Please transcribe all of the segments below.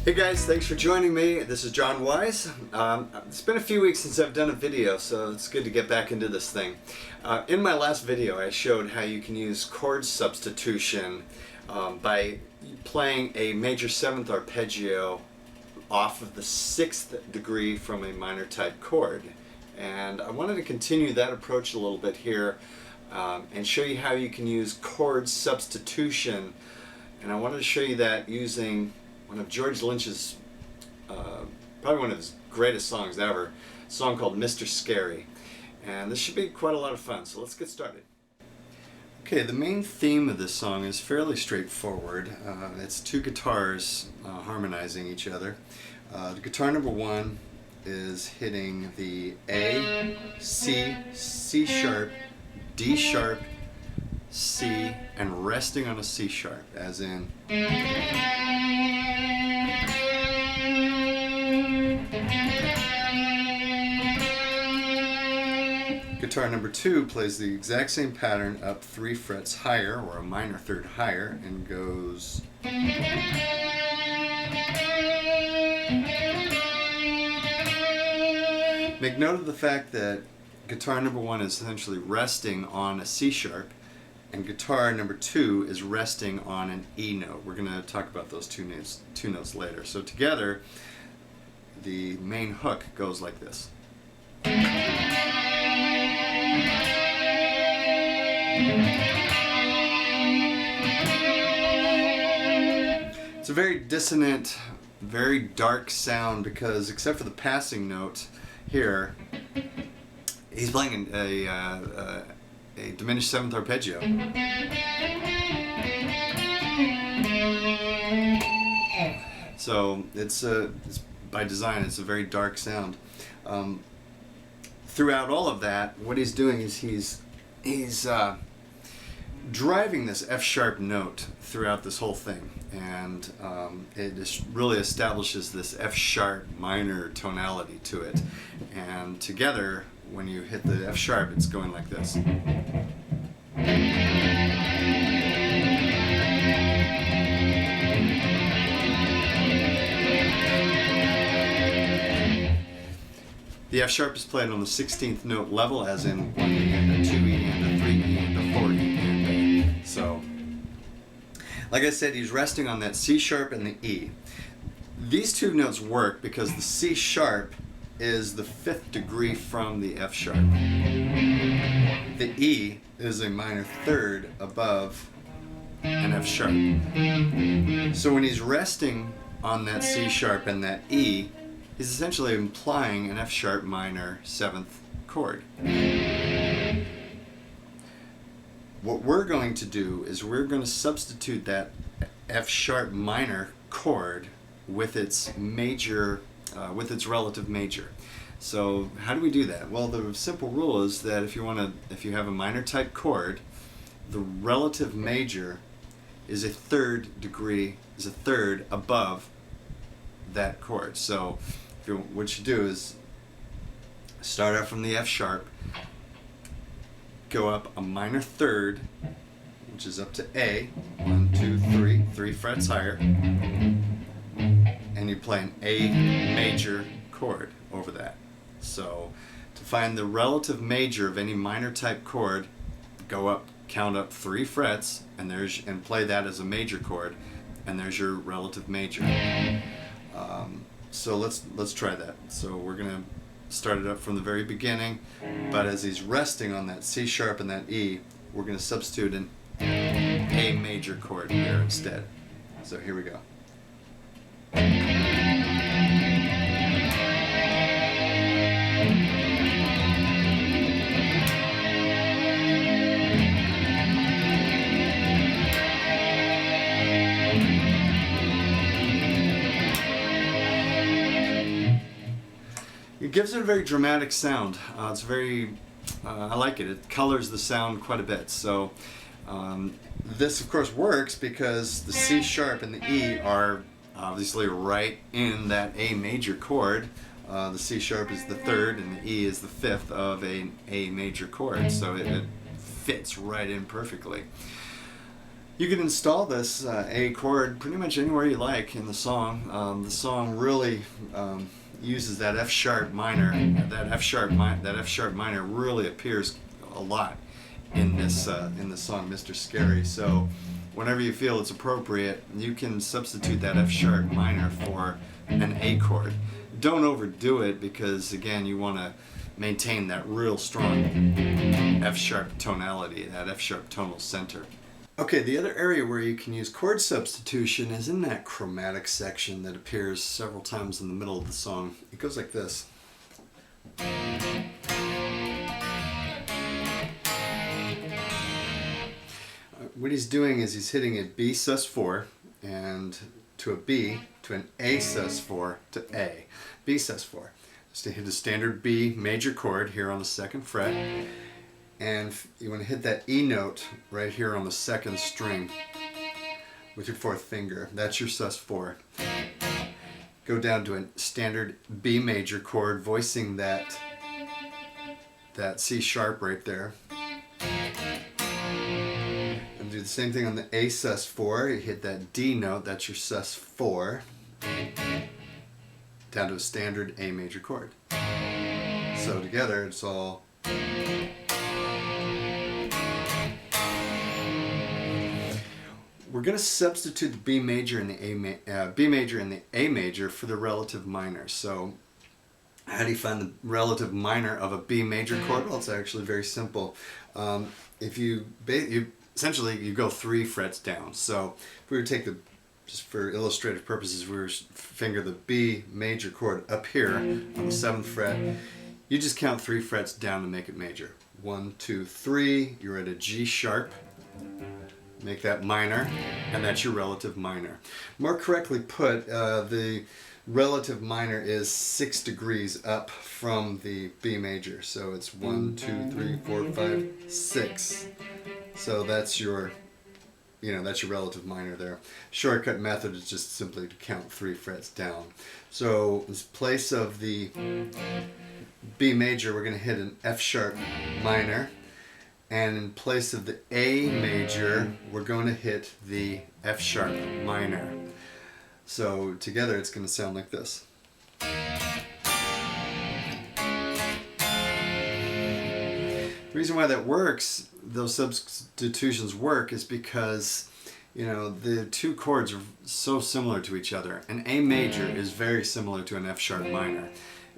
Hey guys, thanks for joining me. This is John Wise. It's been a few weeks since I've done a video, so it's good to get back into this thing. In my last video I showed how you can use chord substitution by playing a major 7th arpeggio off of the 6th degree from a minor type chord. And I wanted to continue that approach a little bit here and show you how you can use chord substitution. And I wanted to show you that using one of George Lynch's, probably one of his greatest songs ever, a song called Mr. Scary. And this should be quite a lot of fun, so let's get started. Okay, the main theme of this song is fairly straightforward. It's two guitars harmonizing each other. The guitar number 1 is hitting the A, C, C sharp, D sharp, C, and resting on a C sharp, as in guitar number 2 plays the exact same pattern up 3 frets higher, or a minor 3rd higher, and goes Make note of the fact that guitar number 1 is essentially resting on a C sharp, and guitar number 2 is resting on an E note. We're going to talk about those two notes later. So together, the main hook goes like this. It's a very dissonant, very dark sound because, except for the passing note here, he's playing a diminished 7th arpeggio. So it's by design, it's a very dark sound. Throughout all of that, what he's doing is he's driving this F sharp note throughout this whole thing, and it just really establishes this F sharp minor tonality to it. And together, when you hit the F sharp, it's going like this. The F sharp is played on the 16th note level, as in 1 E and a 2 E and a 3 E and a 4 E and a. So, like I said, he's resting on that C sharp and the E. These two notes work because the C sharp is the 5th degree from the F sharp. The E is a minor 3rd above an F sharp. So when he's resting on that C sharp and that E, he's essentially implying an F sharp minor 7th chord. What we're going to do is we're going to substitute that F sharp minor chord with its major, with its relative major. So how do we do that? Well, the simple rule is that if you have a minor type chord, the relative major is a 3rd degree, is a 3rd above that chord. So what you do is start out from the F sharp, go up a minor 3rd, which is up to A, 1, 2, 3 frets higher, and you play an A major chord over that. So to find the relative major of any minor type chord, go up, count up 3 frets, and play that as a major chord, and there's your relative major. So let's try that. So we're gonna start it up from the very beginning, but as he's resting on that C sharp and that E, we're gonna substitute an A major chord there instead. So here we go. It gives it a very dramatic sound. It's very, I like it. It colors the sound quite a bit. So this of course works because the C sharp and the E are obviously right in that A major chord. The C sharp is the 3rd and the E is the 5th of a major chord. So it fits right in perfectly. You can install this A chord pretty much anywhere you like in the song. The song really uses that F sharp minor. That F sharp minor really appears a lot in this song, Mr. Scary. So whenever you feel it's appropriate, you can substitute that F sharp minor for an A chord. Don't overdo it, because again, you want to maintain that real strong F sharp tonality, that F sharp tonal center. Okay, the other area where you can use chord substitution is in that chromatic section that appears several times in the middle of the song. It goes like this. What he's doing is he's hitting a B sus4 and to a B to an A sus4 to A. B sus4. Just to hit a standard B major chord here on the 2nd fret. And you want to hit that E note right here on the 2nd string with your 4th finger. That's your sus4. Go down to a standard B major chord, voicing that C sharp right there. And do the same thing on the A sus4. You hit that D note, that's your sus4. Down to a standard A major chord. So together it's all. We're going to substitute the B major and the B major and the A major for the relative minor. So how do you find the relative minor of a B major chord? Well, it's actually very simple. If you essentially you go 3 frets down. So if we were to take just for illustrative purposes, we were to finger the B major chord up here on the 7th fret. You just count 3 frets down to make it major. 1, 2, 3. You're at a G sharp. Make that minor, and that's your relative minor. More correctly put, the relative minor is 6 degrees up from the B major. So it's 1, 2, 3, 4, 5, 6. So that's your, that's your relative minor there. Shortcut method is just simply to count 3 frets down. So in place of the B major, we're going to hit an F sharp minor. And in place of the A major, we're going to hit the F sharp minor. So together it's going to sound like this. The reason why that works, those substitutions work, is because the 2 chords are so similar to each other. An A major is very similar to an F sharp minor.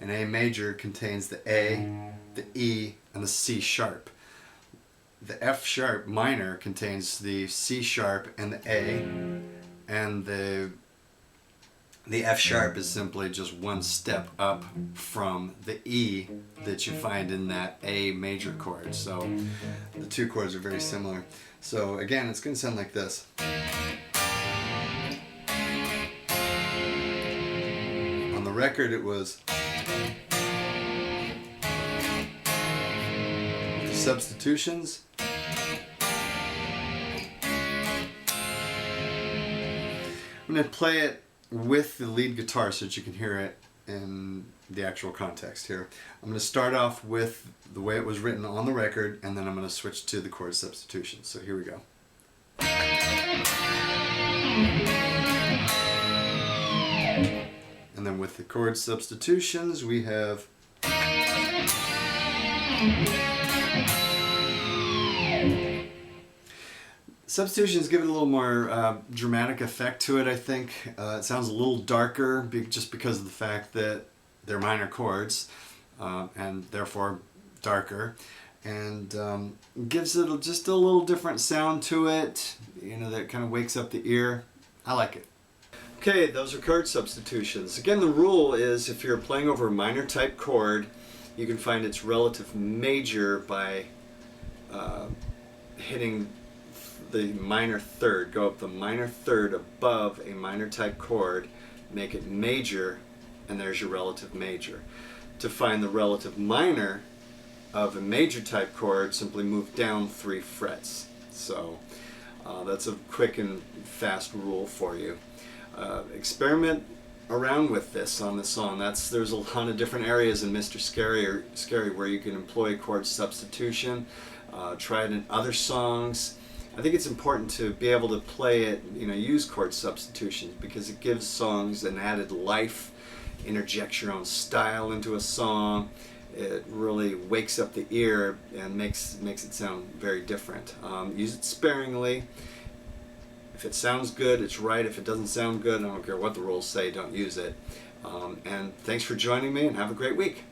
An A major contains the A, the E, and the C sharp. The F sharp minor contains the C sharp and the A, and the F sharp is simply just 1 step up from the E that you find in that A major chord. So the 2 chords are very similar. So again, it's going to sound like this. On the record it was substitutions. I'm going to play it with the lead guitar so that you can hear it in the actual context here. I'm going to start off with the way it was written on the record, and then I'm going to switch to the chord substitutions. So here we go. And then with the chord substitutions, we have substitutions give it a little more dramatic effect to it, I think. It sounds a little darker just because of the fact that they're minor chords, and therefore darker. And gives it just a little different sound to it, that kind of wakes up the ear. I like it. Okay, those are chord substitutions. Again, the rule is if you're playing over a minor type chord, you can find its relative major by hitting the minor third. Go up the minor third above a minor type chord, make it major, and there's your relative major. To find the relative minor of a major type chord, simply move down 3 frets. So that's a quick and fast rule for you. Experiment around with this on the song. There's a lot of different areas in Mr. Scary where you can employ chord substitution. Try it in other songs. I think it's important to be able to play it, use chord substitutions, because it gives songs an added life, interjects your own style into a song. It really wakes up the ear and makes it sound very different. Use it sparingly. If it sounds good, it's right. If it doesn't sound good, I don't care what the rules say, don't use it. And thanks for joining me, and have a great week.